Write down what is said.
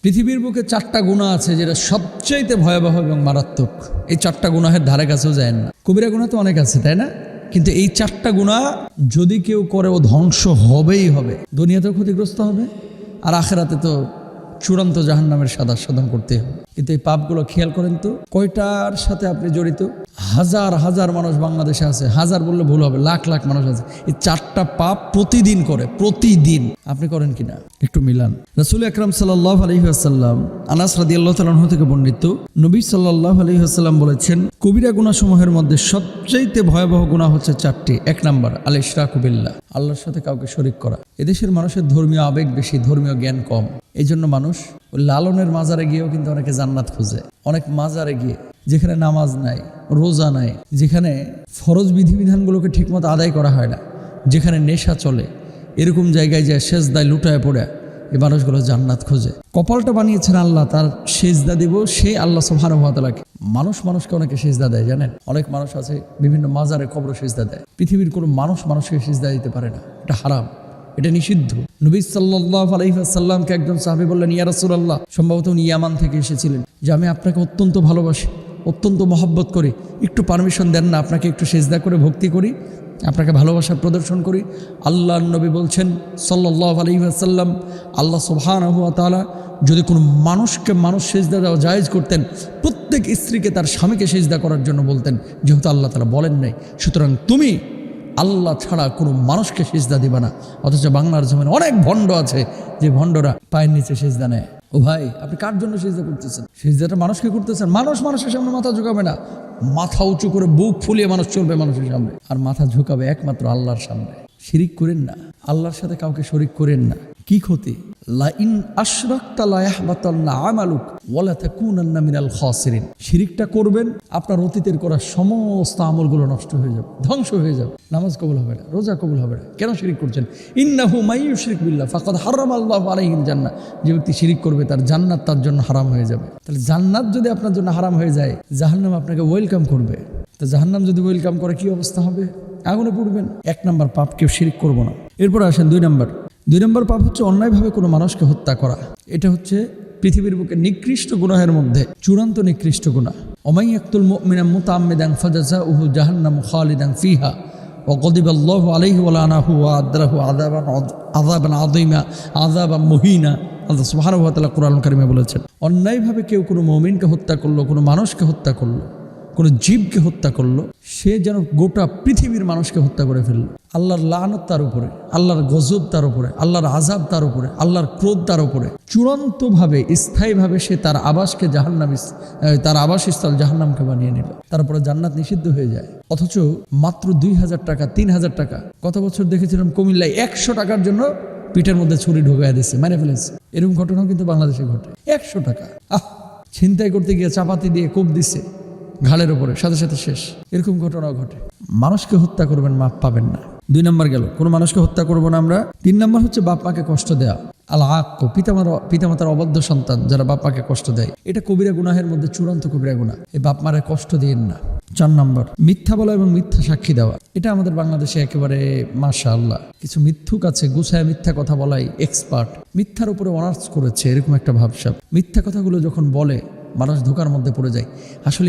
পৃথিবীর বুকে 4টা গুনাহ আছে যেটা সবচাইতে ভয়াবহ এবং মারাত্মক। এই 4টা গুনাহের ধারে কাছেও যায় না। কবিরা গুনাহ তো অনেক আছে, তাই না? কিন্তু এই 4টা গুনাহ যদি কেউ করে ও ধ্বংস হবেই হবে। দুনিয়াতেও ক্ষতিগ্রস্ত হবে, আর আখেরাতে তো চূড়ান্ত জাহান্নামের সাধন করতে হবে। কিন্তু এই পাপগুলো খেয়াল করেন তো, কয়টার সাথে আপনি জড়িত? হাজার হাজার মানুষ বাংলাদেশে আছে, হাজার বললে ভুল হবে, লাখ লাখ মানুষ আছে। এই 4টা পাপ প্রতিদিন করে, প্রতিদিন। আপনি করেন কিনা একটু মিলান। রাসূল আকরাম সাল্লাল্লাহু আলাইহি ওয়াসাল্লাম, আনাস রাদিয়াল্লাহু তাআলা আনহু থেকে বর্ণিত, নবী সাল্লাল্লাহু আলাইহি ওয়াসাল্লাম বলেছেন, কবিরা গুনাহ সমূহের মধ্যে সবচেয়ে ভয়াবহ গুনাহ হচ্ছে 4টি। 1 নাম্বার আল ইশরাকু বিল্লাহ, আল্লাহর সাথে কাউকে শরীক করা। এদেশের মানুষের ধর্মীয় আবেগ বেশি, ধর্মীয় জ্ঞান কম। এই জন্য মানুষ লালনের মাজারে গিয়েও কিন্তু অনেকে জান্নাত খুঁজে। অনেক মাজারে গিয়ে যেখানে নামাজ নাই, রোজা নাই, যেখানে ফরজ বিধিবিধানগুলোকে ঠিকমতো আদায় করা হয় না, যেখানে নেশা চলে, এরকম জায়গায় যায় সেজদায় লুটায় পড়ে এই মানুষগুলো জান্নাত খোঁজে। কপালটা বানিয়েছেন আল্লাহ, তার সেজদা দিব সেই আল্লাহ সুবহানাহু ওয়া তাআলাকে। মানুষকে অনেকে সেজদা দেয়, জানেন? অনেক মানুষ আছে বিভিন্ন মাজারে কবরে সেজদা দেয়। পৃথিবীর কোনো মানুষকে সেজদা দিতে পারে না, এটা হারাম, এটা নিষিদ্ধ। নবী সাল্লাল্লাহু আলাইহি ওয়াসাল্লামকে একজন সাহাবী বললেন, ইয়া রাসূলুল্লাহ, সম্ভবত উনি ইয়ামান থেকে এসেছিলেন, যে আমি আপনাকে অত্যন্ত ভালোবাসি, অত্যন্ত মহব্বত করি, একটু পারমিশন দেন না আপনাকে একটু সেজদা করে ভক্তি করি, আপনাকে ভালোবাসা প্রদর্শন করি। আল্লাহর নবী বলছেন সাল্লাল্লাহু আলাইহি ওয়াসাল্লাম, আল্লাহ সুবহানাহু ওয়া তাআলা যদি কোনো মানুষকে সেজদা দেওয়া জায়েজ করতেন, প্রত্যেক স্ত্রীকে তার স্বামীকে সেজদা করার জন্য বলতেন, যেহেতু আল্লাহ তাআলা বলেন নাই। সুতরাং তুমি আল্লাহ ছাড়া কোনো মানুষকে সেজদা দিবা না। অথচ বাংলার জমিনে অনেক ভণ্ড আছে, যে ভণ্ডরা পায়ের নিচে সেজদা নেয়। ও ভাই, আপনি কার জন্য সেজদা করতেছেন? সেজদাটা মানুষকে করতেছেন। মানুষের সামনে মাথা ঝুঁকাবে না, মাথা উঁচু করে বুক ফুলিয়ে মানুষ চলবে মানুষের সামনে, আর মাথা ঝুঁকাবে একমাত্র আল্লাহর সামনে। শিরিক করেন না, আল্লাহর সাথে কাউকে শরিক করেন না। কি ক্ষতি? লা ইন আশরাকতা লা ইয়াহবাতান্না আমালুক ওয়া লা তাকুনান্না মিনাল খাসিরিন। শিরিকটা করবেন, আপনার অতীতের করা সমস্ত আমলগুলো নষ্ট হয়ে যাবে, ধ্বংস হয়ে যাবে। নামাজ কবুল হবে না, রোজা কবুল হবে না। কেন শিরিক করছেন? ইন্নাহু মাইয়ুশরিক বিল্লাহ ফাকাদ হারামাল্লাহু আলাইহিল জান্নাহ। যে ব্যক্তি শিরিক করবে তার জান্নাত তার জন্য হারাম হয়ে যাবে। তাহলে জান্নাত যদি আপনার জন্য হারাম হয়ে যায়, জাহান্নাম আপনাকে ওয়েলকাম করবে। তো জাহান্নাম যদি ওয়েলকাম করে, কি অবস্থা হবে? আগুনে পড়বেন। 1 নাম্বার পাপ, কেউ শিরিক করব না। এরপর আসেন 2 নাম্বার পাপ হচ্ছে অন্যায়ভাবে কোনো মানুষকে হত্যা করা। এটা হচ্ছে পৃথিবীর বুকে নিকৃষ্ট গুনাহের মধ্যে চূড়ান্ত নিকৃষ্ট গুনাহ। ওমাই ইয়াকতুল মুমিনা মুতাআম্মিদান ফাজাযাউহু জাহান্নামু খালিদান ফিহা ওয়া গাদিবাল্লাহু আলাইহি ওয়া লানাহু ওয়া আদরাহু আযাবান আযীমা আযাবান মুহিনা। আল্লাহ সুবহানাহু ওয়া তাআলা কুরআনুল কারীমে বলেছেন, অন্যায়ভাবে কেউ কোনো মুমিনকে হত্যা করলো, কোনো মানুষকে হত্যা করলো, কোনো জীবকে হত্যা করলো, সে যেন গোটা পৃথিবীর মানুষকে হত্যা করে ফেললো। আল্লাহর লানত তার উপরে, আল্লাহর গজব তার উপরে, আল্লাহর আযাব তার উপরে, আল্লাহর ক্রোধ তার উপরে। চূড়ান্তভাবে স্থায়ীভাবে সে তার আবাসকে জাহান্নাম, তার আবাসস্থল জাহান্নামকে বানিয়ে নিল। তারপরে জান্নাত নিষিদ্ধ হয়ে যায়। অথচ মাত্র 2000 টাকা, 3000 টাকা। গত বছর দেখেছিলাম কুমিল্লায় 100 টাকার জন্য পিঠের মধ্যে ছুরি ঢোকায় দিচ্ছে, মেরে ফেলেছে। এরকম ঘটনাও কিন্তু বাংলাদেশে ঘটে। 100 টাকা ছিনতাই করতে গিয়ে চাপাতি দিয়ে কোপ দিচ্ছে ঘাড়ের উপরে, সাথে সাথে শেষ। এরকম ঘটনাও ঘটে। মানুষকে হত্যা করবেন, মাপ পাবেন না। 2 নাম্বার গেল, কোনো মানুষকে হত্যা করবো না আমরা। 3 নাম্বার হচ্ছে বাপ মাকে কষ্ট দেয়া। আল আক্ক, পিতামাতার অবাধ্য সন্তান যারা বাপ মাকে কষ্ট দেয়, এটা কবিরা গুনাহের মধ্যে চূড়ান্ত কবিরা গুনাহ। এই বাপ মারে কষ্ট দিয়েন না। 4 নাম্বার মিথ্যা বলা এবং মিথ্যা সাক্ষী দেওয়া। এটা আমাদের বাংলাদেশে একেবারে মাশাআল্লাহ কিছু মিথ্যুক আছে, গুছায় মিথ্যা কথা বলাই এক্সপার্ট, মিথ্যার উপরে অনার্স করেছে, এরকম একটা ভাবসাব। মিথ্যা কথাগুলো যখন বলে মানুষ ধোকার মধ্যে পড়ে যায়। আসলে